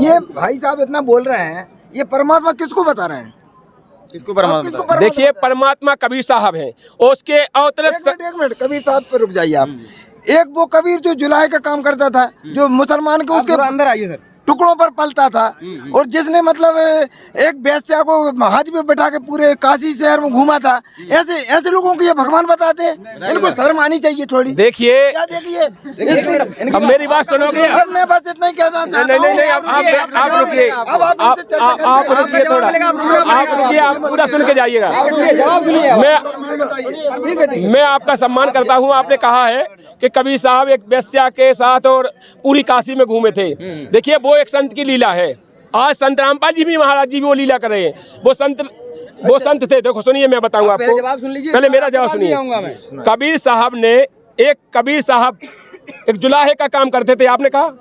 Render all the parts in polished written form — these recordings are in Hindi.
ये भाई साहब इतना बोल रहे हैं, ये परमात्मा किसको बता रहे हैं? किसको परमात्मा? देखिए परमात्मा कबीर साहब हैं, उसके अवतरित एक मिनट कबीर साहब पे रुक जाइए आप। एक वो कबीर जो जुलाई का काम करता था, जो मुसलमान के उसके अंदर आइए सर। टुकड़ों पर पलता था, और जिसने मतलब एक वेश्या को हाथ पे बैठा के पूरे काशी शहर में घूमा था। ऐसे ऐसे लोगों को ये भगवान बताते हैं, इनको शर्म आनी चाहिए थोड़ी। देखिए क्या देखिए, अब मेरी बात सुनोगे। अब मैं बस इतना ही कहना चाहता नहीं हूँ। नहीं आप रुकिए, आप रुकिए थोड़ा, आप रुकिए, आप पूरा सुन के जाइएगा। मैं आपका सम्मान करता हूँ। आपने कहा है कि कबीर साहब एक वेश्या के साथ और पूरी काशी में घूमे थे। देखिए वो एक संत की लीला है। आज संत रामपाल जी भी, महाराज जी भी वो लीला कर रहे हैं। वो संत थे। देखो सुनिए, मैं बताऊंगा आपको, पहले मेरा जवाब सुनिए। कबीर साहब एक जुलाहे का काम करते थे। आपने कहा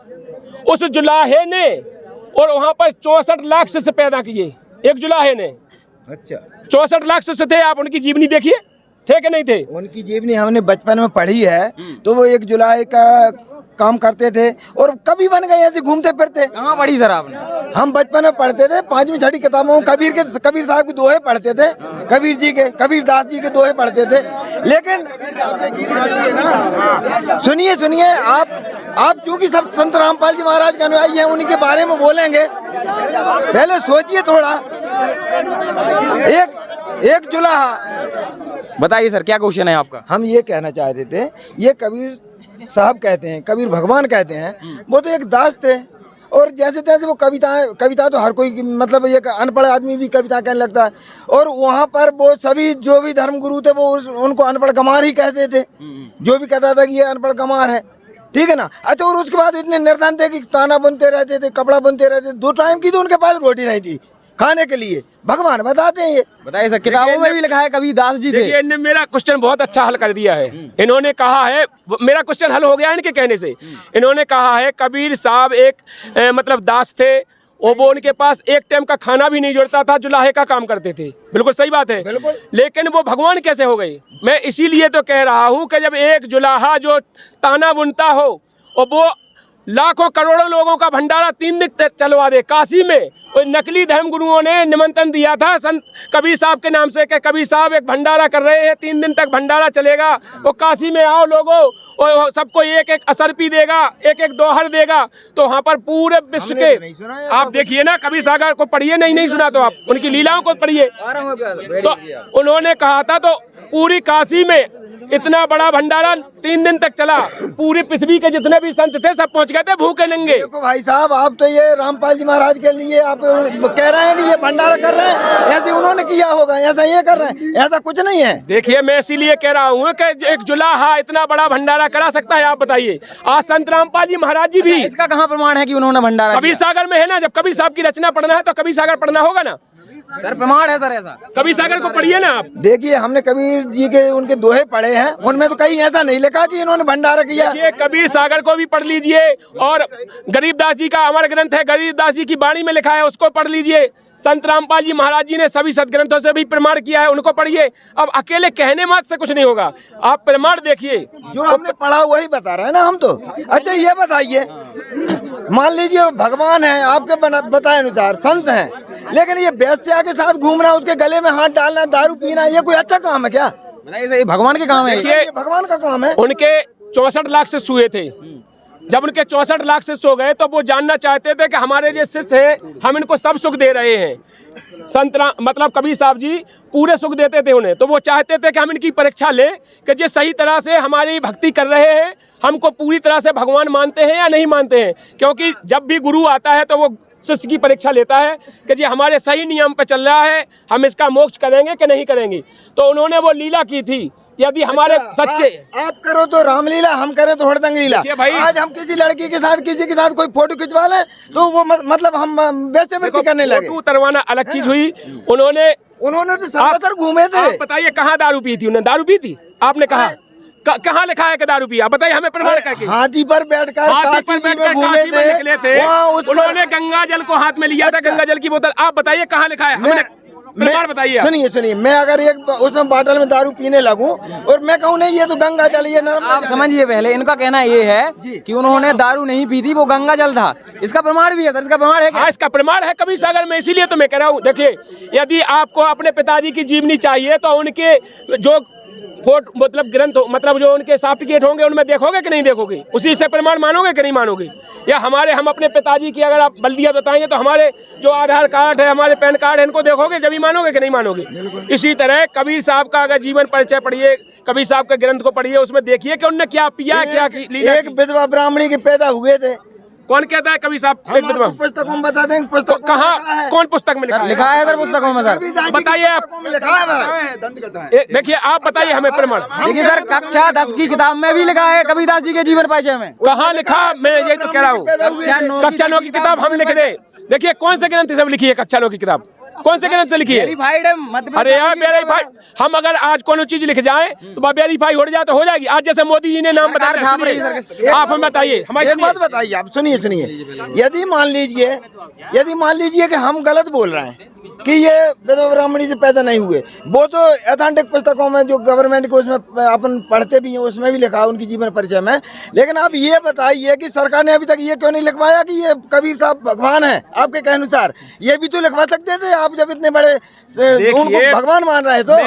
उस जुलाहे ने, और वहां पर 64 लाख शिष्य पैदा किए एक जुलाहे ने। अच्छा, 64 लाख शिष्य थे। आप उनकी जीवनी देखिए, थे कि नहीं थे? उनकी जीवनी हमने बचपन में पढ़ी है। तो वो एक जुलाई का काम करते थे और कभी बन गए ऐसे घूमते फिरते। कहाँ पढ़ी सर आपने? हम बचपन में पढ़ते थे, 5वीं 6वीं किताबों में कबीर साहब के दोहे पढ़ते थे। कबीर दास जी के दोहे पढ़ते थे। लेकिन सुनिए आप चूंकि सब संत रामपाल जी महाराज के अनुयायी हैं, उन्हीं के बारे में बोलेंगे। पहले सोचिए थोड़ा। एक जुलाहा। बताइए सर, क्या क्वेश्चन है आपका? हम ये कहना चाहते थे, ये कबीर साहब कहते हैं, कबीर भगवान कहते हैं, वो तो एक दास थे। और जैसे तैसे वो कविता तो हर कोई, मतलब एक अनपढ़ आदमी भी कविता कहने लगता है। और वहाँ पर वो सभी जो भी धर्म गुरु थे वो उनको अनपढ़ गंवार ही कहते थे। जो भी कहता था कि ये अनपढ़ गंवार है, ठीक है ना। अच्छा, और उसके बाद इतने निर्धन थे कि ताना बुनते रहते थे, कपड़ा बुनते रहते थे। 2 टाइम की तो उनके पास रोटी नहीं थी खाने के लिए। भगवान बताते हैं ये। बताइए सर, किताबों में भी लिखा है कबीर दास जी थे। देखिए इन्होंने मेरा क्वेश्चन बहुत अच्छा हल कर दिया है। इन्होंने कहा है, मेरा क्वेश्चन हल हो गया इनके कहने से। इन्होंने कहा है कबीर साहब एक मतलब दास थे, और वो उनके पास एक टाइम का खाना भी नहीं जुड़ता था, जुलाहे का काम करते थे। बिल्कुल सही बात है। लेकिन वो भगवान कैसे हो गए? मैं इसीलिए तो कह रहा हूँ कि जब एक जुलाहा जो ताना बुनता हो, और वो लाखों करोड़ों लोगों का भंडारा 3 दिन तक चलवा दे काशी में। और नकली धर्म गुरुओं ने निमंत्रण दिया था संत कबीर साहब के नाम से कि कबीर साहब एक भंडारा कर रहे हैं, 3 दिन तक भंडारा चलेगा, और काशी में आओ लोगों, और सबको एक एक असरपी देगा, एक एक दोहर देगा। तो वहाँ पर पूरे विश्व के आप देखिए ना, कबीर सागर को पढ़िए, नहीं सुना तो आप उनकी लीलाओं को पढ़िए। तो उन्होंने कहा था, तो पूरी काशी में इतना बड़ा भंडारा 3 दिन तक चला। पूरी पृथ्वी के जितने भी संत थे सब पहुंच गए थे भूखे नंगे। देखो भाई साहब, आप तो ये रामपाल जी महाराज के लिए आप कह रहे हैं कि ये भंडारा कर रहे हैं, ऐसे उन्होंने किया होगा, ऐसा ये कर रहे हैं, ऐसा कुछ नहीं है। देखिए मैं इसीलिए कह रहा हूँ कि एक जुलाहा इतना बड़ा भंडारा करा सकता है? आप बताइए। आज संत रामपाल जी महाराज जी भी, इसका कहाँ प्रमाण है कि उन्होंने भंडारा कबीर सागर में है ना। जब कबीर साहब की रचना पढ़ना है तो कबीर सागर पढ़ना होगा ना सर। प्रमाण है सर ऐसा? कबीर सागर को पढ़िए ना आप। देखिए हमने कबीर जी के उनके दोहे पढ़े हैं, उनमें तो कहीं ऐसा नहीं लिखा कि इन्होंने भंडारा किया। ये कबीर सागर को भी पढ़ लीजिए, और गरीबदास जी का अमर ग्रंथ है, गरीबदास जी की वाणी में लिखा है, उसको पढ़ लीजिए। संत रामपाल जी महाराज जी ने सभी सदग्रंथों से भी प्रमाण किया है, उनको पढ़िए। अब अकेले कहने मात्र से कुछ नहीं होगा, आप प्रमाण देखिए। जो हमने पढ़ा वही बता रहे हैं ना हम तो। अच्छा ये बताइए, मान लीजिए भगवान है, आपके बताए अनुसार संत हैं, लेकिन ये वेश्या के साथ घूमना, उसके गले में हाथ डालना, दारू पीना, ये कोई अच्छा काम है क्या? बताइए, भगवान के काम है ये भगवान का काम है। उनके 64 लाख शिष्य हुए थे। जब उनके 64 लाख शिष्य हो गए तो वो जानना चाहते थे कि हमारे जो शिष्य हैं, हम इनको सब सुख दे रहे हैं। मतलब कबीर साहब जी पूरे सुख देते थे उन्हें। तो वो चाहते थे कि हम इनकी परीक्षा लें कि ये सही तरह से हमारी भक्ति कर रहे हैं, हमको पूरी तरह से भगवान मानते हैं या नहीं मानते हैं। क्योंकि जब भी गुरु आता है तो वो शिष्य की परीक्षा लेता है कि जी हमारे सही नियम पे चल रहा है, हम इसका मोक्ष करेंगे कि नहीं करेंगे। तो उन्होंने वो लीला की थी। यदि हमारे सच्चे आप करो तो रामलीला, हम करें तो हड़दंग लीला। आज हम किसी लड़की के साथ, किसी के साथ कोई फोटो खिंचवा लें तो वो मतलब हम वैसे वृत्ति करने लगे। फोटो उतरवाना अलग चीज हुई। उन्होंने तो सर्वत्र घूमे थे। आप बताइए कहाँ दारू पी थी? उन्होंने दारू पी थी? आपने कहा कहाँ लिखा है कि दारू पिया? बताइए हमें प्रमाण करके। हाथी पर बैठकर काशी में निकले थे, उन्होंने गंगा जल को हाथ में लिया था, गंगा जल की बोतल। आप बताइए कहाँ लिखा है? प्रमाण बताइए आप। सुनिए, मैं अगर एक उसमें बोतल में दारू पीने लगूं और मैं कहूँ नहीं ये तो गंगा जल, ये नर्मदा आप जल। समझिए, पहले इनका कहना ये है कि उन्होंने दारू नहीं पी थी, वो गंगा जल था। इसका प्रमाण भी है सर, इसका प्रमाण है क्या? हाँ, इसका प्रमाण है कबीर सागर में, इसीलिए तो मैं कह रहा हूँ। देखिए, यदि आपको अपने पिताजी की जीवनी चाहिए तो उनके जो फोटो मतलब ग्रंथ मतलब जो उनके सर्टिफिकेट होंगे उनमें देखोगे कि नहीं देखोगे? उसी से प्रमाण मानोगे कि नहीं मानोगे? या हम अपने पिताजी की अगर आप बल्दिया बताएंगे तो हमारे जो आधार कार्ड है, हमारे पैन कार्ड है, इनको देखोगे जब ही मानोगे कि नहीं मानोगे? इसी तरह कबीर साहब का अगर जीवन परिचय पढ़िए, कबीर साहब के ग्रंथ को पढ़िए, उसमें देखिए कि उन्होंने क्या पिया, क्या लीला एक विधवा ब्राह्मणी के पैदा हुए थे। कौन कहता है कबीर साहब एक हम विधवा? आपको पुस्तकों में बता देंगे, पुस्तकों में कहाँ, लिखा है। कौन पुस्तक में सर लिखा है सर पुस्तकों में सर। कबीरदास जी की बताइए आप। पुस्तकों में लिखा है। देखिए, आप बताइए हमें प्रमाण। देखिए सर, कक्षा 10 की किताब में भी लिखा है कबीरदास जी के जीवन परिचय में। कहाँ लिखा? मैं यही तो कह रहा हूँ। कक्षा 9 की किताब हम लिख दे। देखिए, कौन से ग्रंथ से लिखी है कक्षा 9 की किताब? कौन से ग्रंथ से लिखी है? वेरीफाइड है मध्य प्रदेश अरे यार, सरकार की वेरीफाई, हम अगर आज कोनो चीज लिख जाए तो वह वेरीफाई हो जाए तो हो जाएगी। आज जैसे मोदी जी ने नाम सरकार बताया, छाप रही है सुनिए, सर। आप हमें बताइए, हमारी एक बात बताइए आप, सुनिए, यदि मान लीजिए कि हम गलत बोल रहे हैं कि ये विधवा ब्राह्मणी से पैदा नहीं हुए, वो तो ऑथेंटिक पुस्तकों में जो गवर्नमेंट को उसमें अपन पढ़ते भी हैं उसमें भी लिखा है उनकी जीवन परिचय में। लेकिन आप ये बताइए कि सरकार ने अभी तक ये क्यों नहीं लिखवाया कि ये कबीर साहब भगवान है? आपके कहने अनुसार ये भी तो लिखवा सकते थे आप, जब इतने बड़े उनको भगवान मान रहे तो।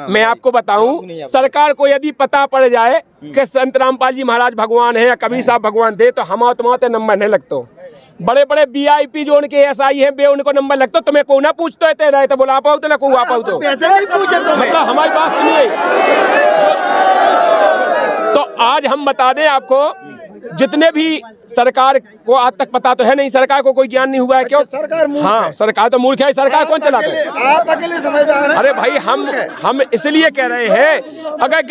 मैं आपको बताऊं, सरकार को यदि पता पड़ जाए कि संत रामपाल जी महाराज भगवान है या कबीर साहब भगवान थे तो हम तुम्हारे नंबर नहीं लगतो। बड़े बड़े VIP जो उनके SI हैं बे उनको नंबर लगता, तुम्हें को ना पूछते रहे तो बोला पाओ तो ना को आ पाओ तो पैसे नहीं पूछे तो मतलब हमारी बात सुनिए। तो आज हम बता दें आपको, जितने भी सरकार को आज तक पता तो है नहीं, सरकार को कोई ज्ञान नहीं हुआ है। क्यों? सरकार मूर्ख हाँ, है। सरकार तो मूर्ख है। सरकार कौन चलाता है? आप अकेले समझदार हैं। अरे भाई, हम इसलिए कह रहे हैं, अगर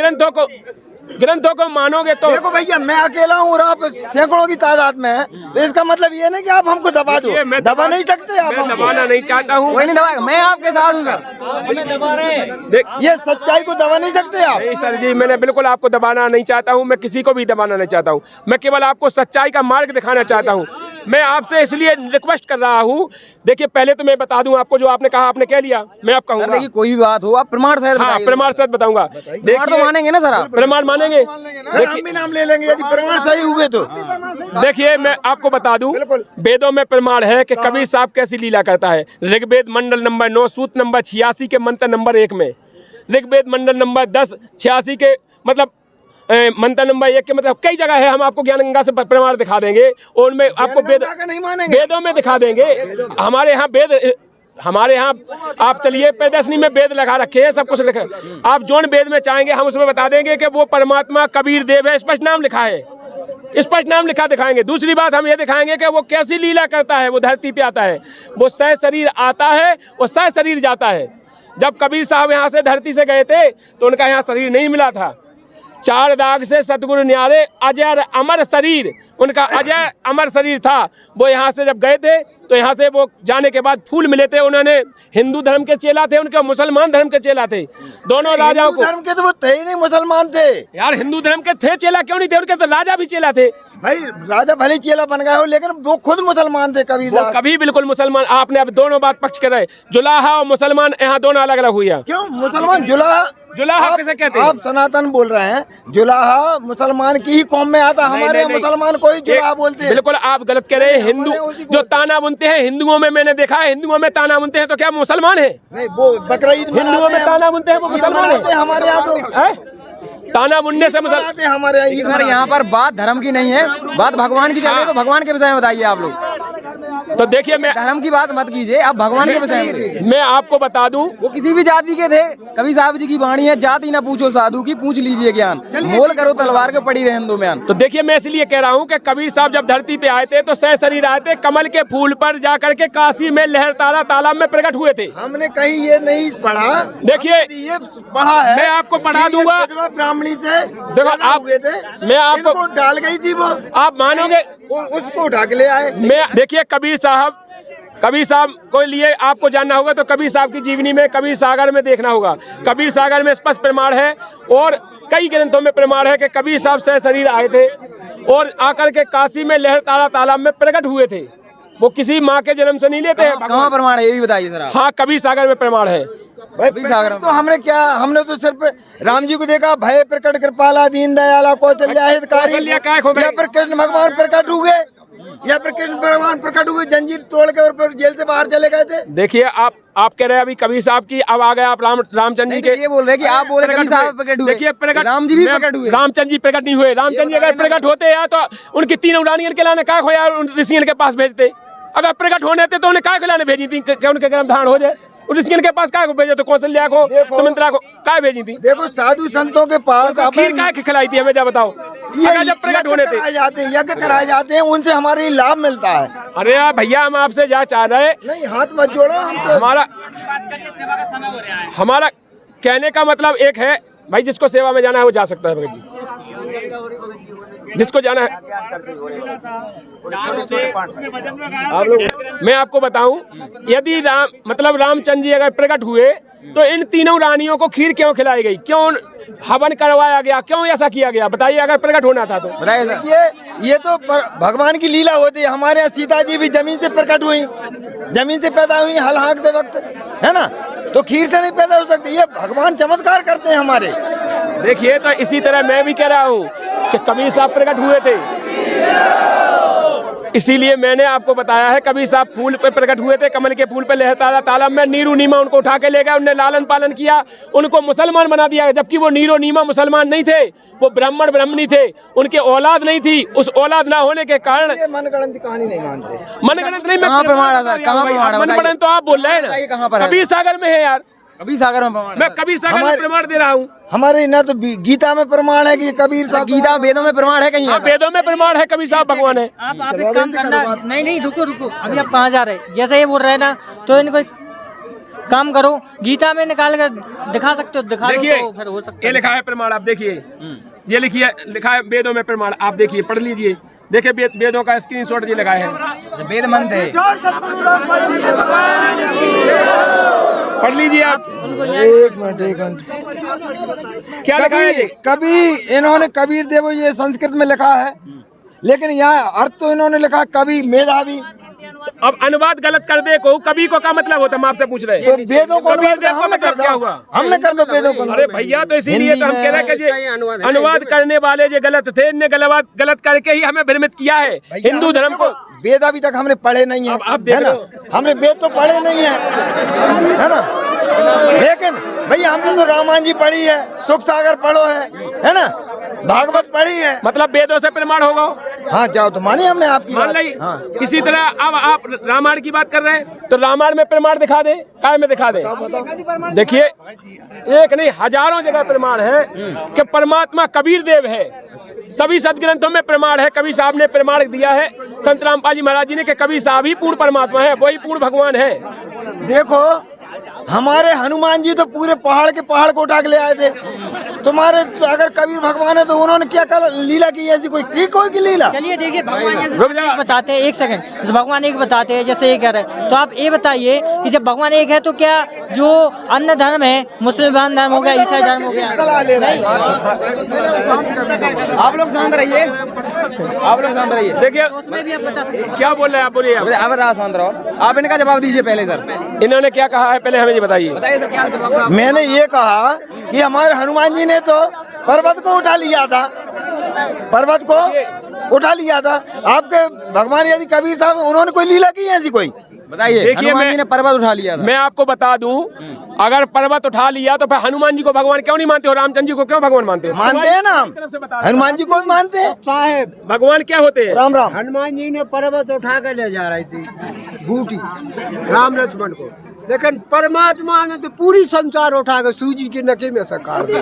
ग्रंथों को मानोगे तो देखो भैया, मैं अकेला हूँ और आप सैकड़ों की तादाद में हैं, तो इसका मतलब ये नहीं कि आप हमको दबा दो। मैं दबा नहीं सकते आप मैं हमको। दबाना नहीं चाहता हूँ। कोई नहीं दबाएगा, मैं आपके साथ हूँ सर। हमें दबा रहे हैं। देख, ये सच्चाई को दबा नहीं सकते आप। नहीं सर जी, मैंने बिल्कुल आपको दबाना नहीं चाहता हूँ, मैं किसी को भी दबाना नहीं चाहता हूँ। मैं केवल आपको सच्चाई का मार्ग दिखाना चाहता हूँ। मैं आपसे इसलिए रिक्वेस्ट कर रहा हूँ। देखिए, पहले तो मैं बता दूं आपको, जो आपने कहा आपने कह लिया, मैं आप कहूँगा। देखिए, कोई भी बात हो आप प्रमाण सहित हाँ, बताइए। प्रमाण सहित बताऊंगा। प्रमाण तो मानेंगे ना सर आप? प्रमाण मानेंगे। हम भी नाम ले लेंगे यदि प्रमाण सही हुए तो। देखिए, मैं आपको बता दूं, वेदों में प्रमाण है कि कबीर साहब कैसी लीला करता है। ऋग्वेद मंडल नंबर 9 सूत नंबर 86 के मंत्र नंबर 1 में, ऋग्वेद मंडल नंबर 10 86 के मतलब मंत्र नंबर 1 के मतलब कई जगह है। हम आपको ज्ञान गंगा से प्रमाण दिखा देंगे, उनमें आपको नहीं मानेंगे, वेदों में दिखा देंगे। हमारे यहाँ आप चलिए प्रदर्शनी में वेद लगा रखे हैं, सब कुछ लिखा है। आप जोन वेद में चाहेंगे हम उसमें बता देंगे कि वो परमात्मा कबीर देव है, स्पष्ट नाम लिखा है, स्पष्ट नाम लिखा दिखाएंगे। दूसरी बात हम ये दिखाएंगे कि वो कैसी लीला करता है। वो धरती पे आता है, वो सह शरीर आता है और सह शरीर जाता है। जब कबीर साहब यहाँ से धरती से गए थे तो उनका यहाँ शरीर नहीं मिला था। 4 दाग से सतगुरु न्यारे अजय अमर शरीर, उनका अजय अमर शरीर था। वो यहाँ से जब गए थे तो यहाँ से वो जाने के बाद फूल मिले थे। उन्होंने हिंदू धर्म के चेला थे, उनके मुसलमान धर्म के चेला थे। दोनों राजाओं को धर्म के तो वो थे ही नहीं, मुसलमान थे यार। हिंदू धर्म के थे, चेला क्यों नहीं थे? उनके तो राजा भी चेला थे भाई। राजा भले चेला बन गए हो लेकिन वो खुद मुसलमान थे कबीर वो कभी बिल्कुल मुसलमान। आपने अब दोनों बात पक्ष कर रहे, जुलाहा और मुसलमान यहाँ दोनों अलग अलग हुई। क्यों मुसलमान जुलाहा किसे कहते हैं? आप सनातन बोल रहे हैं, जुलाहा मुसलमान की ही कौम में आता। हमारे यहाँ मुसलमान कोई जुलाहा बोलते हैं। बिल्कुल आप गलत कह रहे हैं। हिंदू जो ताना बुनते हैं, हिंदुओं में मैंने देखा है, हिंदुओं में ताना बुनते हैं तो क्या मुसलमान है? नहीं, वो बकरा ईद हिंदुओं में ताना बुनते हैं वो मुसलमान है? हमारे यहाँ तो ताना बुनने से मुसलमान हमारे यहाँ ईद सर यहाँ पर बात धर्म की नहीं है, बात भगवान की चल रही है, तो भगवान के विषय में बताइए आप लोग। तो देखिए, मैं धर्म की बात मत कीजिए, आप भगवान के विषय में। मैं आपको बता दूं, वो किसी भी जाति के थे। कबीर साहब जी की वाणी है, जाति ना पूछो साधु की, पूछ लीजिए ज्ञान। मोल करो तलवार के पड़ी रहे हिंदू में। तो देखिए, मैं इसलिए कह रहा हूं कि कबीर साहब जब धरती पे आए थे तो सह शरीर आए थे, कमल के फूल पर जाकर के काशी में लहरतारा तालाब में प्रकट हुए थे। हमने कहीं ये नहीं पढ़ा। देखिए, ये पढ़ा है, मैं आपको पढ़ा दूंगा। ब्राह्मणी से देखो आप, मैं आपको डाल गई थी वो, आप मानोगे, उसको उठा के ले आए। मैं देखिए, कबीर साहब को लिए आपको जानना होगा तो कबीर साहब की जीवनी में कबीर सागर में देखना होगा। कबीर सागर में स्पष्ट प्रमाण है और कई ग्रंथों में प्रमाण है कि कबीर साहब सह शरीर आए थे और आकर के काशी में लहरतारा तालाब में प्रकट हुए थे। वो किसी माँ के जन्म से नहीं लेते हैं। कहाँ प्रमाण है ये भी बताइए सर आप। हाँ, कबीर सागर में प्रमाण है। भाई प्रकट तो हमने तो सिर्फ राम जी को देखा, भय प्रकट कृपाला दीन दयाला कौशल्या हितकारी, कौशल्या काय खो गई? या फिर कृष्ण भगवान प्रकट हुए, या फिर कृष्ण भगवान प्रकट हुए जंजीर तोड़ के और फिर जेल से बाहर चले गए थे। देखिए आप कह रहे हैं अभी कबीर साहब की, अब आ गए आप रामचंद्र जी के, ये बोल रहे हैं कि आप बोल रहे कबीर साहब प्रकट हुए। देखिए प्रकट, राम जी भी प्रकट हुए। रामचंद्र जी प्रकट नहीं हुए। रामचंद्र जी अगर प्रकट होते हैं तो उनकी 3 उड़ानियन के लाने काय खोया उन ऋषियन के पास भेजते। अगर प्रकट होने थे तो उन्हें काय खिलाने भेजी थी कि उनके गर्भ धारण हो जाए। उन ऋषियन के पास काय को भेजे, तो कौशल्या को, सुमित्रा को काय भेजी थी। देखो साधु संतों के पास खीर काय खिलाई थी हमें, जा बताओ। अगर जब प्रकट होने थे, यज्ञ कराए जाते हैं, उनसे हमारे लाभ मिलता है। अरे यार भैया, हम आपसे जा चाह रहे, नहीं हाथ मत जोड़ो, हम तो हमारा कहने का मतलब एक है भाई, जिसको सेवा में जाना है वो जा सकता है भगत जी, जिसको जाना है। आप लोग, मैं आपको बताऊं, यदि रामचंद्र जी अगर प्रकट हुए तो इन तीनों रानियों को खीर क्यों खिलाई गई, क्यों हवन करवाया गया, क्यों ऐसा किया गया, बताइए। अगर प्रकट होना था तो ये तो भगवान की लीला होती है। हमारे यहाँ सीता जी भी जमीन से प्रकट हुई, जमीन से पैदा हुई हल हाँकते वक्त, है ना, तो खीर से नहीं पैदा हो सकती। ये भगवान चमत्कार करते हैं हमारे। देखिए, तो इसी तरह मैं भी कह रहा हूँ कि कबीर साहब प्रकट हुए थे, इसीलिए मैंने आपको बताया है। कबीर साहब फूल पे प्रकट हुए थे, कमल के फूल पे लहराता तालाब में नीरू नीमा उनको उठा के ले गए, उनने लालन पालन किया, उनको मुसलमान बना दिया, जबकि वो नीरो नीमा मुसलमान नहीं थे, वो ब्राह्मण ब्राह्मणी थे, उनके औलाद नहीं थी। उस औलाद ना होने के कारण ये मनगढ़ंत कहानी नहीं मानते। मनगढ़ंत नहीं, कहाँ प्रमाण है सर, कहाँ प्रमाण है? मनगढ़ंत तो आप बोल रहे हैं ना, कबीर सागर में है यार, कबीर सागर में प्रमाण। मैं कबीर सागर में प्रमाण दे रहा हूँ। हमारे ना तो गीता में प्रमाण है कि कबीर साहब, गीता वेदों में प्रमाण है कहीं? वेदों में प्रमाण है कबीर साहब भगवान है। आप एक काम करना, नहीं रुको, अभी आप कहाँ जा रहे हैं? जैसे ये बोल रहे हैं ना, तो इनको काम करो, गीता में निकाल कर दिखा सकते हो, दिखा दो तो फिर हो सकता है। ये लिखा है प्रमाण, आप देखिए, ये लिखा है वेदों में प्रमाण, आप देखिए, पढ़ लीजिए, देखिए वेदों का स्क्रीनशॉट ये लगाए हैं, वेद मंत्र है, पढ़ लीजिए आप। एक मिनट क्या लिखा है ये? कभी इन्होंने कबीर देव ये संस्कृत में लिखा है, लेकिन यहाँ अर्थ तो इन्होंने लिखा कवि मेधावी। अब अनुवाद गलत कर दे को, कवि को क्या मतलब होता है, हम आपसे पूछ रहे हैं। तो वेदों को कबीर देव का मतलब क्या हुआ? हमने कर दो वेदों को। अरे भैया, तो इसीलिए तो हम कह रहे हैं कि अनुवाद करने वाले जो गलत थे, इनने गलत करके ही हमें भ्रमित किया है हिंदू धर्म को। वेद अभी तक हमने पढ़े नहीं है, आप देख है ना, हमने वेद तो पढ़े नहीं है ना, लेकिन भैया हमने तो रामायण जी पढ़ी है, सुख सागर पढ़ो है ना, भागवत पढ़ी है, मतलब वेदों से प्रमाण होगा। हाँ जाओ तो मानी हमने आपकी मान बात। ली। हाँ। इसी तरह अब आप रामायण की बात कर रहे हैं, तो रामायण में प्रमाण दिखा दे, काय में दिखा दे। देखिए, एक नहीं हजारों जगह प्रमाण है कि परमात्मा कबीर देव है। सभी सदग्रंथों में प्रमाण है, कबीर साहब ने प्रमाण दिया है, संत रामपाल जी महाराज जी ने, कि कबीर साहब ही पूर्ण परमात्मा है, वही पूर्ण भगवान है। देखो हमारे हनुमान जी तो पूरे पहाड़ के को उठा के ले आए थे। तुम्हारे तो अगर कबीर भगवान है तो उन्होंने क्या लीला की, ऐसी कोई की लीला? चलिए देखिए, भगवान एक बताते हैं, एक सेकंड, भगवान एक बताते हैं, जैसे ये कह रहे हैं, तो आप ये बताइए कि जब भगवान एक है तो क्या जो अन्य धर्म है, मुसलमान धर्म हो गया, ईसाई धर्म हो गया, आप लोग शांत रहिए, आप लोग शांत रहिए। देखिए, उसमें भी आप बता सकते हैं। क्या बोल रहे हैं आप, बोलिए आप। अब रहा शांत रहो, आप इनका जवाब दीजिए पहले सर। इन्होंने क्या कहा है पहले हमें ये बताइए। बताइए सर, क्या जवाब? मैंने ये कहा कि हमारे हनुमान जी ने तो पर्वत को उठा लिया था, पर्वत को उठा लिया था। आपके भगवान यदि कबीर साहब उन्होंने कोई लीला की है ऐसी कोई? बताइए। देखिए, हनुमान जी ने पर्वत उठा लिया था। मैं आपको बता दूं, अगर पर्वत उठा लिया तो फिर हनुमान जी को भगवान क्यों नहीं मानते हो, रामचंद्र जी को क्यों भगवान मानते हो? मानते हैं ना हम, हनुमान जी को भी मानते हैं। साहेब भगवान क्या होते हैं? राम राम। हनुमान जी ने पर्वत उठा कर ले जा रही थी बूटी राम लक्ष्मण को, लेकिन परमात्मा ने तो पूरी संसार उठा कर सूजी के नके में से काट दिया।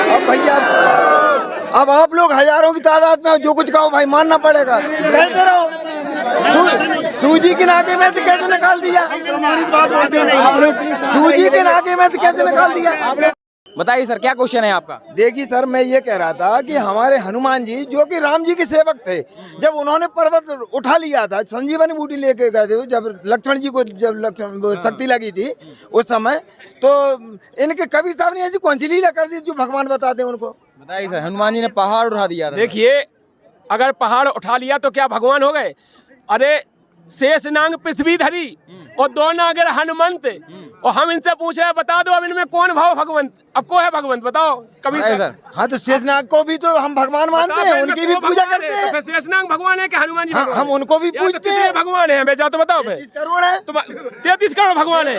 अब भैया अब आप लोग हजारों की तादाद में हो, जो कुछ कहो भाई मानना पड़ेगा, कहते रहो। सूजी के नाके में से कैसे निकाल दिया? सूजी के नाके में से कैसे निकाल दिया? बताइए सर, क्या क्वेश्चन है आपका? देखिए सर, मैं ये कह रहा था कि हमारे हनुमान जी जो कि राम जी के सेवक थे, जब उन्होंने पर्वत उठा लिया था, संजीवनी बूटी लेके गए थे, जब लक्ष्मण जी को शक्ति लगी थी उस समय, तो इनके कबीर साहब ने ऐसी कौन सी लीला कर दी जो भगवान बताते हैं उनको? बताइए सर, हनुमान जी ने पहाड़ उठा दिया था। देखिए, अगर पहाड़ उठा लिया तो क्या भगवान हो गए? अरे शेष नांग पृथ्वी धरी और दो नागर हनुमंत। और हम इनसे पूछे बता दो अब इनमें कौन भाव भगवंत? अब को है भगवंत बताओ कभी सर? हाँ तो शेषनाग को भी तो हम भगवान मानते हैं, उनकी भी पूजा करते हैं। तो शेषनाग भगवान है कि हनुमान जी? हाँ, हम उनको भी पूजते हैं। भगवान है बेचा तो बताओ। 33 करोड़ है। 33 करोड़ भगवान है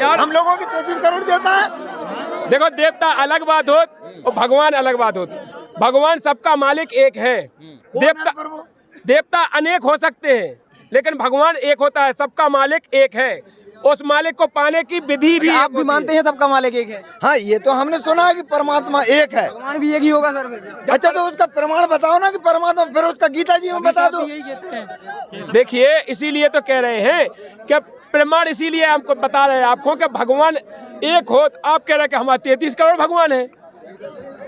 यार। हम लोगों की 33 करोड़ देवता है। देखो देवता अलग बात हो और भगवान अलग बात हो। भगवान सबका मालिक एक है। देवता अनेक हो सकते हैं लेकिन भगवान एक होता है, सबका मालिक एक है। उस मालिक को पाने की विधि भी आप भी मानते हैं सबका मालिक एक है? हाँ ये तो हमने सुना है कि परमात्मा एक है। भगवान भी एक ही होगा सर? अच्छा तो उसका प्रमाण बताओ ना कि परमात्मा, फिर उसका गीता जी में बता दो। यही कहते हैं। देखिए इसीलिए तो कह रहे हैं कि प्रमाण इसीलिए हमको बता रहे हैं आपको कि भगवान एक हो। आप कह रहे हैं कि हमारे 33 करोड़ भगवान है।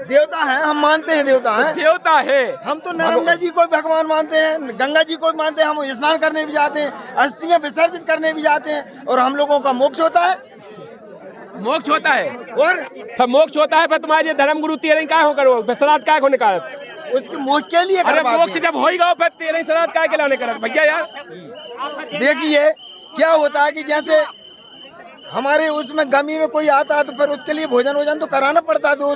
देवता है, हम मानते हैं देवता है। देवता है। हम तो नर्मदा जी को भगवान मानते हैं, गंगा जी को भी मानते हैं। हम स्नान करने भी जाते हैं, अस्थियां विसर्जित करने भी जाते हैं और हम लोगों का मोक्ष होता है। मोक्ष होता है और फिर मोक्ष होता है फिर तुम्हारे धर्म गुरु 13 काय हो करो श्राद्ध काय को निकाल? उसके मोक्ष के लिए अरे करवाते मोक्ष हैं। जब होगा फिर 13 श्राद्ध काय के लाने कर भैया यार। देखिए क्या होता है कि जैसे हमारे उसमें गमी में कोई आता है तो फिर उसके लिए भोजन तो कराना पड़ता है, तो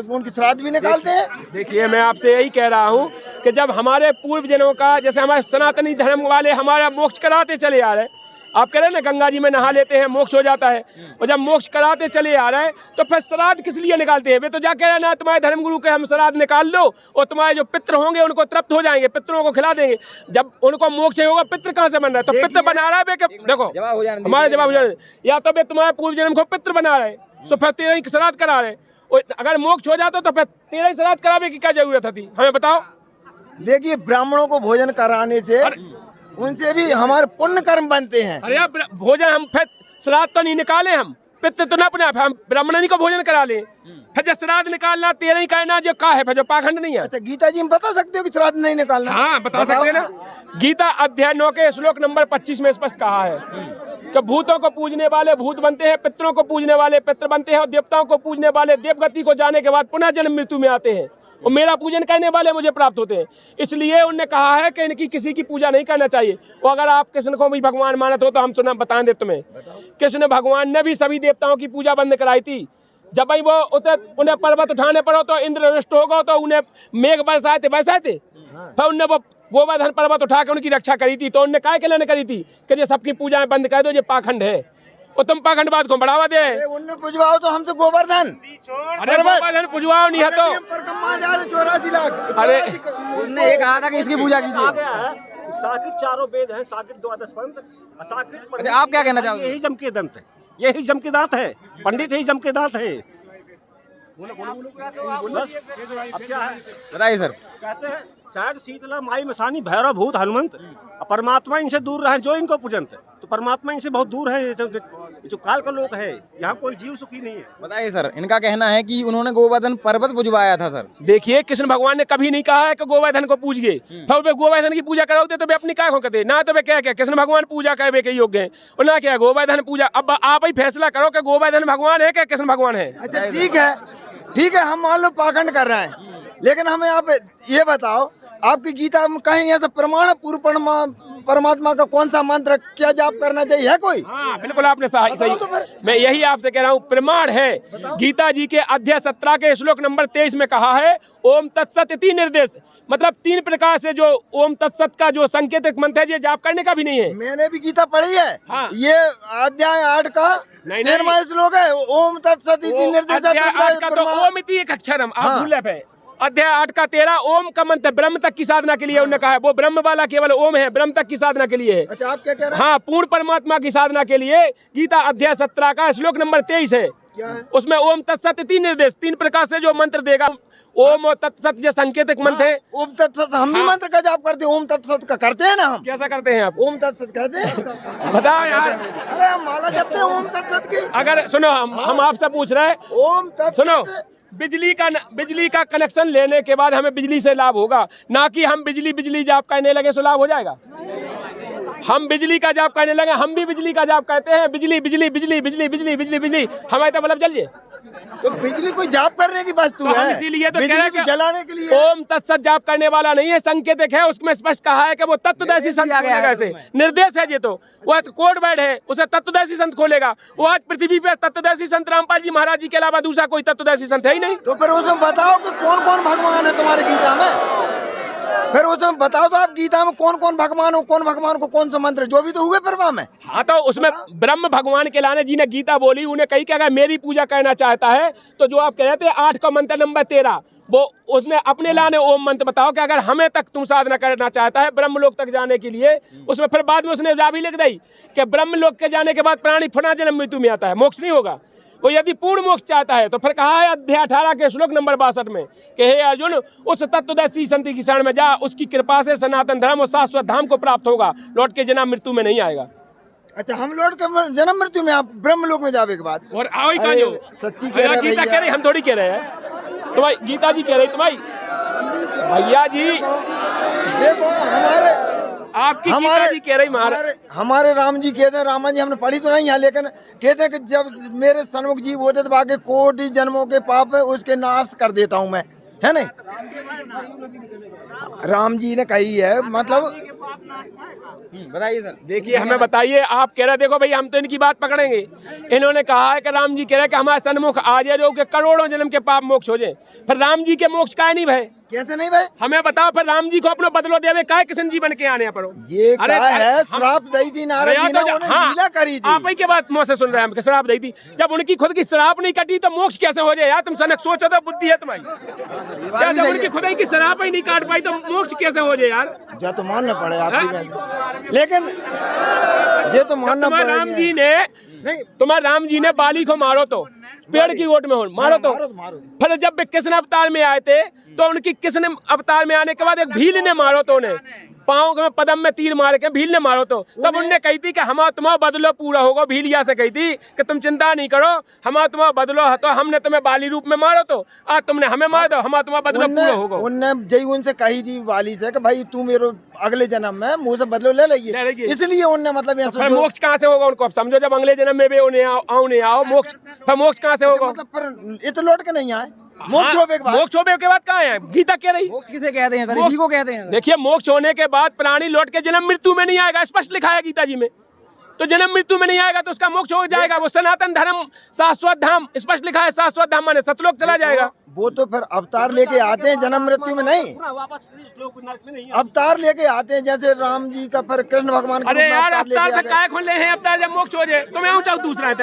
उनकी श्राद्ध भी निकालते हैं। देखिए मैं आपसे यही कह रहा हूँ कि जब हमारे पूर्व जनों का, जैसे हमारे सनातनी धर्म वाले हमारा मोक्ष कराते चले आ रहे हैं। आप कह रहे हैं ना गंगा जी में नहा लेते हैं मोक्ष हो जाता है, और जब मोक्ष कराते चले आ रहे हैं तो फिर श्राद्ध किस लिए निकालते हैं? वे तो जाके ना तुम्हारे धर्मगुरु के हम श्राद्ध निकाल दो और तुम्हारे जो पितृ होंगे उनको तृप्त हो जाएंगे, पितरों को खिला देंगे। जब उनको मोक्ष होगा पितृ कहाँ से बन रहा है? तो पितृ बना रहा है देखो हमारे जवाब हो जाने, या तो वे तुम्हारे पूर्व जन्म को पितृ बना रहे तो फिर 13 श्राद्ध करा रहे। और अगर मोक्ष हो जाता तो फिर 13 श्राद्ध कराने की क्या जरूरत थी? हमें बताओ। देखिए ब्राह्मणों को भोजन कराने से उनसे भी हमारे पुण्य कर्म बनते हैं। अरे यार भोजन हम फिर श्राद्ध तो नहीं निकाले, हम पितृ तो ना अपने हम ब्राह्मण को भोजन करा ले। फिर जब श्राद्ध निकालना 13 कहना जो का है फिर जो पाखंड नहीं है। अच्छा गीता जी में बता सकते हो कि श्राद्ध नहीं निकालना? हाँ बता सकते हैं ना। गीता अध्याय 9 के श्लोक नंबर 25 में स्पष्ट कहा है कि भूतों को पूजने वाले भूत बनते हैं, पितरों को पूजने वाले पितृ बनते हैं और देवताओं को पूजने वाले देवगति को जाने के बाद पुनः जन्म मृत्यु में आते हैं और मेरा पूजन करने वाले मुझे प्राप्त होते हैं। इसलिए उनने कहा है कि इनकी किसी की पूजा नहीं करना चाहिए। और अगर आप कृष्ण को भी भगवान मानते हो तो हम सुना बता दें तुम्हें, कृष्ण भगवान ने भी सभी देवताओं की पूजा बंद कराई थी। जब भाई वो उन्हें पर्वत उठाने पड़ो तो इंद्र रुष्ट होगा तो उन्हें मेघ बरसाए थे फिर उनने वो गोवर्धन पर्वत उठा के उनकी रक्षा करी थी। तो उनने काय के लिए करी थी कि ये सबकी पूजाएं बंद कर दो, ये पाखंड है और तुम पाखंडवाद को बढ़ावा दे। उनने पुजवाओ तो हम तो गोवर्धन। अरे गोवर्धन पुजवाओ नहीं है तो 84 लाख। अरे उसने ये कहा था कि इसकी पूजा कीजिए। साकिर चारों वेद हैं, साकिर द्वादश पंथ, साकिर। अच्छा आप क्या कहना चाहोगे? यही जम के दंत है, यही जम के दांत है, पंडित यही जम के दांत है। अब क्या है बताइए सर। कहते हैं शायद शीतला माई मसानी भैरव भूत हनुमंत, परमात्मा इनसे दूर रहे जो इनको पूजनते। तो परमात्मा इनसे बहुत दूर है। जो काल का लोक है यहाँ कोई जीव सुखी नहीं है। बताइए सर। इनका कहना है कि उन्होंने गोवर्धन पर्वत पुजवाया था सर। देखिए कृष्ण भगवान ने कभी नहीं कहा है कि गोवर्धन को पूजिए, फिर वे गोवर्धन की पूजा कराओगे तो वे अपनी काय को करते ना। तो वे क्या कृष्ण भगवान पूजा करे के योग्य है और ना क्या गोवर्धन पूजा। अब आप ही फैसला करो कि गोवर्धन भगवान है क्या कृष्ण भगवान है। अच्छा ठीक है हम मान लो पाखंड कर रहे हैं, लेकिन हमें आप ये बताओ आपकी गीता में कहीं ऐसा प्रमाण पूर्व परमात्मा का कौन सा मंत्र क्या जाप करना चाहिए है कोई? हाँ बिल्कुल आपने सही तो मैं यही आपसे कह रहा हूँ प्रमाण है। गीता जी के अध्याय 17 के श्लोक नंबर 23 में कहा है ओम तत्सत इति निर्देश, मतलब 3 प्रकार से जो ओम तत्सत का जो संकेतक मंत्र है ये जाप करने का भी नहीं है। मैंने भी गीता पढ़ी है। हाँ। ये अध्याय 8 का 13वां श्लोक है ओम तत्सत इति निर्देश। अध्याय 8 का तो ओम इति एक अक्षरम आप भूल रहे। अध्याय 8 का 13 ओम का मंत्र ब्रह्म तक की साधना के लिए उन्होंने कहा है। वो ब्रह्म वाला केवल ओम है, ब्रह्म तक की साधना के लिए है। अच्छा आप क्या कह रहे हैं? हाँ पूर्ण परमात्मा की साधना के लिए गीता अध्याय 17 का श्लोक नंबर 23 है। क्या है? उसमें ओम तत्सत इति निर्देश 3 प्रकार से जो मंत्र देगा ओम और तत्सत जो संकेतक मंत्र है। ओम तत्सत हम भी मंत्र का जाप करते हैं, ओम तत्सत का करते हैं ना हम। कैसा करते हैं आप? ओम तत्सत कहते हैं। बताओ यार। अरे हम माला जपते हैं ओम तत्सत की। अगर सुनो हम आपसे पूछ रहे हैं, ओम तत्सत सुनो बिजली का कनेक्शन लेने के बाद हमें बिजली से लाभ होगा, ना कि हम बिजली जाप करने लगे तो लाभ हो जाएगा। हम बिजली का जाप कहने लगे, हम भी बिजली का जाप कहते हैं, बिजली बिजली बिजली बिजली बिजली बिजली बिजली, हमारे तो बल्ब जलिए। तो बिजली कोई जाप करने की वस्तु तो हम है, इसीलिए तो कह बिजली रहे तो हैं जलाने के लिए। ओम तत्सत जाप करने वाला नहीं है, संकेतक है, उसमें स्पष्ट कहा है कि वो तत्वदर्शी संत खोलेगा। ऐसे निर्देश है, ये तो वो कोड वर्ड है, उसे तत्वदर्शी संत खोलेगा। वो आज पृथ्वी पे तत्वदर्शी संत रामपाल जी महाराज जी के अलावा दूसरा कोई तत्वदर्शी संत है ही नहीं। तो फिर उसमें बताओ कि कौन कौन भगवान है तुम्हारे गीता में, फिर उसमें बताओ तो आप गीता में कौन कौन भगवान हो, कौन भगवान को कौन सा मंत्र, जो भी तो हुए परवा में। हाँ, तो उसमें ब्रह्म भगवान के लाने जी ने गीता बोली, उन्हें कही कि अगर मेरी पूजा करना चाहता है तो जो आप कह रहे थे 8 का मंत्र नंबर 13, वो उसने अपने लाने ओम मंत्र बताओ कि अगर हमें तक तुम साधना करना चाहता है ब्रह्म लोक तक जाने के लिए। उसमें फिर बाद में उसने जा भी लिख दी कि ब्रह्म लोक के जाने के बाद प्राणी पुनः जन्म मृत्यु में आता है, मोक्ष नहीं होगा। वो यदि पूर्ण मोक्ष चाहता है तो फिर कहा है अध्याय 18 के श्लोक नंबर 62 में कि हे अर्जुन, उस तत्वदर्शी संत की शरण में जा, उसकी कृपा से सनातन धर्म और शाश्वत धाम को प्राप्त होगा, लौट के जन्म मृत्यु में नहीं आएगा। अच्छा, हम लौट के जन्म मृत्यु में आप ब्रह्म लोक में जावे के बाद और आओ ही कहा जो सच्ची कह रहे गीता कह रही, हम थोड़ी कह रहे हैं, तुम्हारी गीता जी कह रही, तुम्हारी भैया जी देखो हमारे आपकी गीता जी कह रही, हमारे राम जी कहते हैं, रामा जी हमने पढ़ी तो नहीं है, लेकिन कहते हैं कि जब मेरे सन्मुख जीव होते तो बाकी कोटि जन्मों के पाप है उसके नाश कर देता हूँ मैं, है नहीं। राम जी ने कही है, मतलब बताइए सर। देखिए हमें बताइए, आप कह रहे देखो भाई हम तो इनकी बात पकड़ेंगे। इन्होंने कहा है कि राम जी कह रहे हैं कि हमारे सन्मुख आ जाए जो कि करोड़ों जन्म के पाप मोक्ष हो जाए। फिर राम जी के मोक्ष का नहीं भाई, कैसे नहीं भाई, हमें बताओ। फिर राम जी को अपना बदलो देवे काय किशन जी बन के आने पड़ो। ये क्या है, श्राप दी थी नारद जी ने, उन्हें लीला करी थी। आप ही के बात मुँह से सुन रहे हैं हम, श्राप दी थी। जब उनकी खुद की श्राप नहीं कटी तो मोक्ष कैसे हो जाए यार? तुम सनक सोचो तो बुद्धि है तुम्हारी क्या? जब उनकी खुद की श्राप ही नहीं काट पाई तो मोक्ष कैसे हो जाए यार? जो तो मानना पड़े आपकी बात, लेकिन ये तो मानना पड़ेगा। राम जी ने नहीं, तुम्हारे राम जी ने बाली को मारो तो पेड़ की ओट में हो मारो तो। फिर जब वे कृष्ण अवतार में आए थे तो उनकी कृष्ण अवतार में आने के बाद एक भील ने मारो तो, उन्हें पाँव में पदम में तीर मार के भील ने मारो तो। तब उनने कही थी कि हमारा तुम्हारा बदलो पूरा होगा। भीलिया से कही थी कि तुम चिंता नहीं करो, हमारा तुम्हारा बदलो है, तो हमने तुम्हें बाली रूप में मारो तो आज तुमने हमें मार दो, हमारा तुम्हारा बदलो पूरा होगा। उनने जय उनसे कही थी वाली से कि भाई तू मेरे अगले जन्म में मुँह से बदलो ले लेगी, इसलिए उनने मतलब फिर मोक्ष कहाँ से होगा उनको? अब समझो जब अगले जन्म में भी उन्हें आओ मोक्ष, फिर मोक्ष कहाँ से होगा? मतलब पर इतना लौट के नहीं आए, मोक्ष होने के बाद। मोक्ष होने के बाद कहाँ है? गीता कह रही मोक्ष किसे कहते हैं सर? इसी को कहते हैं। देखिए मोक्ष होने के बाद प्राणी लौट के जन्म मृत्यु में नहीं आएगा, स्पष्ट लिखा है गीता जी में। तो जन्म मृत्यु में नहीं आएगा तो उसका मोक्ष हो जाएगा। वो सनातन धर्म शाश्वत धाम स्पष्ट लिखा है, शाश्वत धाम माने सतलोक चला जाएगा। वो तो फिर अवतार लेके आते हैं जन्म मृत्यु में नहीं, अवतार लेके आते हैं जैसे राम जी का, फिर कृष्ण भगवान का। अरे यार अवतार तक काय खोले हैं? अवतार जब मोक्ष हो जाए तो मैं चाहूँ दूसरा है।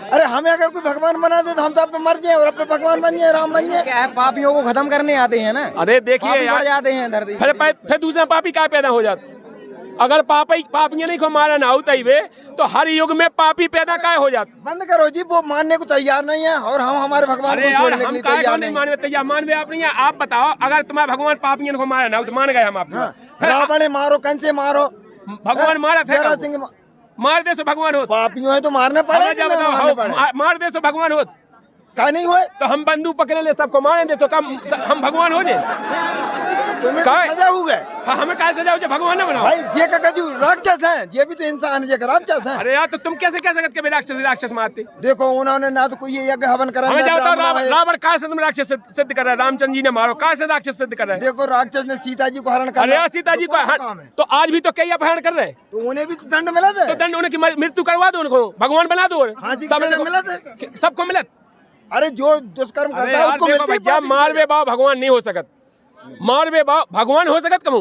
अरे हमें अगर कोई भगवान बना दे तो हम तो अब मर जाए और अब भगवान बन जाए, राम बन जाए। क्या है, पापियों को खत्म करने आते हैं ना। अरे देखिए बढ़ जाते हैं धरती, फिर दूसरा पापी काय पैदा हो जाता? अगर पापियां नहीं को मारा ना होता ही वे तो हर युग में पापी पैदा काय हो जाता? बंद करो जी, वो मानने को तैयार नहीं है और हम हमारे भगवान को छोड़ने के लिए तैयार नहीं। मानने तैयार मानवे आप नहीं है। आप बताओ अगर तुम्हारा भगवान पापियों को मारा ना हो तो मान गए हम आप? रावण मारो, कंसे मारो, भगवान मारा था, सिंह मार दे सो भगवान हो। पापियों है तो मारने पड़े, मार दे सो भगवान हो का नहीं हुए तो हम बंदूक पकड़े ले सबको मारे दे तो कम हम भगवान हो जाए? तुम्हें सजा हो गए। हाँ, हमें काय सजा हो जाए? भगवान ना बनाओ भाई, ये का कजू राक्षस है, ये भी तो इंसान है, ये राक्षस है। अरे यार तो तुम कैसे कह सकते कि राक्षस मारते? देखो उन्होंने ना तो कोई यज्ञ हवन करा, रावण काय से तुम राक्षस सिद्ध कर रहे हैं? रामचंद्र जी ने मारो, काय से राक्षस सिद्ध कर रहे हैं? देखो राक्षस ने सीता जी को हरण कर, अरे सीता जी को तो आज भी तो कई अपहरण कर रहे हैं, तो उन्हें भी तो दंड मिला था। तो दंड उनकी मृत्यु करवा दो, उनको भगवान बना दो, सबको मिला। अरे जो दुष्कर्म करता है उसको मिलती है। मारवे भाव भगवान नहीं हो सकत, मारवे भाव भगवान हो सकत कमू?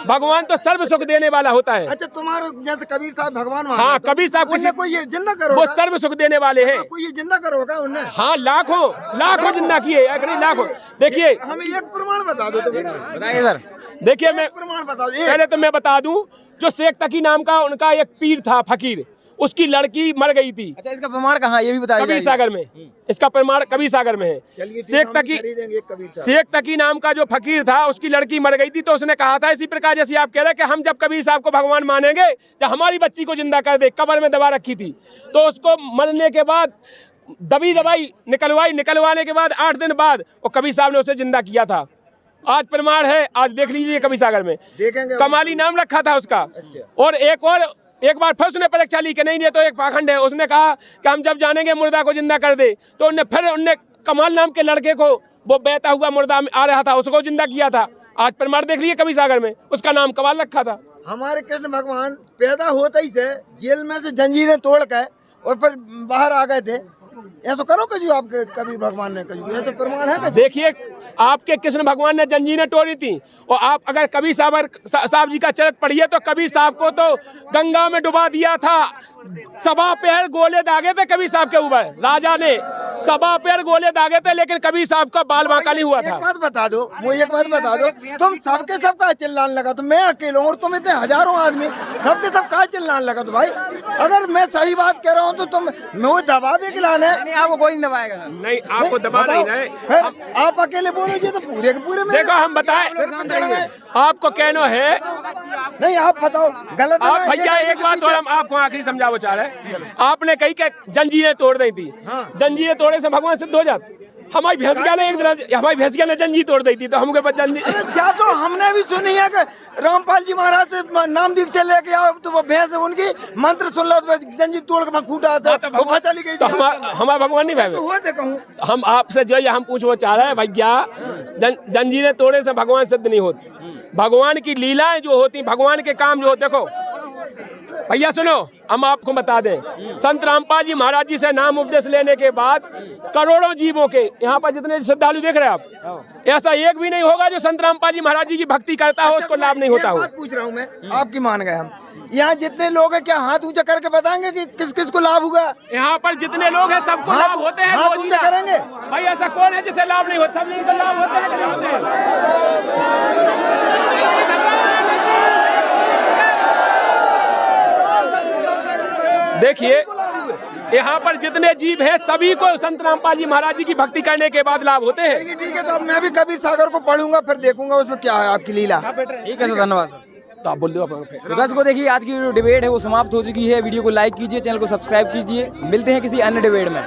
भगवान तो सर्व सुख देने वाला होता है। अच्छा, तुम्हारे जैसे कबीर साहब भगवान, हाँ कबीर साहब कोई ये जिंदा करो, वो सर्व सुख देने वाले हैं। कोई ये जिंदा करोगा उन्हें? हाँ लाखों जिंदा किए, लाखों। देखिए हमें एक प्रमाण बता दो तो। बताइए सर। देखिए मैं प्रमाण बता दो। पहले तो मैं बता दूं, जो शेख तकी नाम का उनका एक पीर था फकीर, उसकी लड़की मर गई थी। अच्छा, इसका प्रमाण कहाँ, ये भी बताइए। कबीर सागर में, इसका प्रमाण कबीर सागर में है। शेख तकी नाम का जो फकीर था उसकी लड़की मर गई थी, तो उसने कहा था इसी प्रकार जैसे आप कह रहे हैं कि हम जब कबीर साहब को भगवान मानेंगे जब हमारी बच्ची को जिंदा कर दे। कब्र में दबा रखी थी तो उसको मरने के बाद दवाई निकलवाने के बाद 8 दिन बाद वो कबीर साहब ने उसे जिंदा किया था। आज प्रमाण है, आज देख लीजिए कवि सागर में देखेंगे कमाली नाम रखा था उसका। और एक बार फिर उसने परीक्षा ली कि नहीं ये तो एक पाखंड है। उसने कहा कि हम जब जानेंगे मुर्दा को जिंदा कर दे, तो उनने कमाल नाम के लड़के को, वो बहता हुआ मुर्दा आ रहा था, उसको जिंदा किया था। आज प्रमाण देख लिए कवि सागर में, उसका नाम कमाल रखा था। हमारे कृष्ण भगवान पैदा होते ही से जेल में से जंजीरें तोड़ के और फिर बाहर आ गए थे। ऐसा करो कजू आपके कबीर भगवान ने कजू, ऐसा प्रमाण है कजू? देखिए आपके कृष्ण भगवान ने जंजीरें तोड़ी थी, और आप अगर कबीर साहब जी का चरित्र पढ़िए तो कबीर साहब को तो गंगा में डुबा दिया था। सवा पैर गोले दागे थे कबीर साहब के ऊपर, राजा ने सवा पैर गोले दागे थे, लेकिन कबीर साहब का बाल बांका नहीं हुआ था। एक बात बता दो, वो एक बात बता दो, तुम सबके सब का चिल्लाने लगा, तो मैं अकेला हूँ और तुम इतने हजारों आदमी सबके सब का चिल्लाने लगा। तो भाई अगर मैं सही बात कह रहा हूँ तो तुम वो दबा भी खिलाने, नहीं आपको कोई नहीं दबाएगा। नहीं आपको दबा नहीं रहे, फिर आप अकेले बोलोगे तो पूरे के पूरे में देखो हम बताएं आपको कहना है। नहीं आप बताओ गलत है आप ना, भैया ये एक बात और हम आपको आखिरी समझाना चाह रहे हैं। आपने कही कि जंजीरें तोड़ दी थी, जंजीरें तोड़ने से भगवान सिद्ध हो जाते। हमारी भैंसिया ने हमारी भैंसिया ने जंजीर तोड़ दी थी, तो हमके पास जंजीर क्या, तो हमने भी सुनी है कि रामपाल जी महाराज से नाम दीक्षा लेके आओ तो वो भैंस उनकी मंत्र सुन लो तो जंजीर तोड़ के खूटा था, वो चली गई। तो हमारा भगवान नहीं भाई, होते कहूँ हम आपसे जो है हम पूछना चाह रहे हैं भैया, जंजीरें तोड़ने से भगवान सिद्ध नहीं होती। भगवान की लीलाएं जो होती, भगवान के काम जो होते, देखो भैया सुनो, हम आपको बता दें, संत रामपाल जी महाराज जी से नाम उपदेश लेने के बाद करोड़ों जीवों के, यहाँ पर जितने श्रद्धालु देख रहे हैं आप, ऐसा एक भी नहीं होगा जो संत रामपाल जी महाराज जी की भक्ति करता हो, उसको लाभ नहीं होता हो। बात पूछ रहा हूँ मैं, आपकी मान गए हम, यहाँ जितने लोग हैं क्या हाथ ऊंचा करके बताएंगे कि किस किस को लाभ होगा? यहाँ पर जितने लोग हैं सबको लाभ होते हैं। हाथ ऊंचा करेंगे भाई, ऐसा कौन है जिसे लाभ नहीं होता? सब लोगों को लाभ होते हैं। देखिए यहाँ पर जितने जीव हैं सभी को संत रामपाल जी महाराज जी की भक्ति करने के बाद लाभ होते हैं। ठीक है, तो अब मैं भी कबीर सागर को पढ़ूंगा, फिर देखूंगा उसमें क्या है आपकी लीला। ठीक है सर, धन्यवाद सर। तो आप बोल दो। तो दर्शकों देखिए आज की जो डिबेट है वो समाप्त हो चुकी है। वीडियो को लाइक कीजिए, चैनल को सब्सक्राइब कीजिए। मिलते हैं किसी अन्य डिबेट में।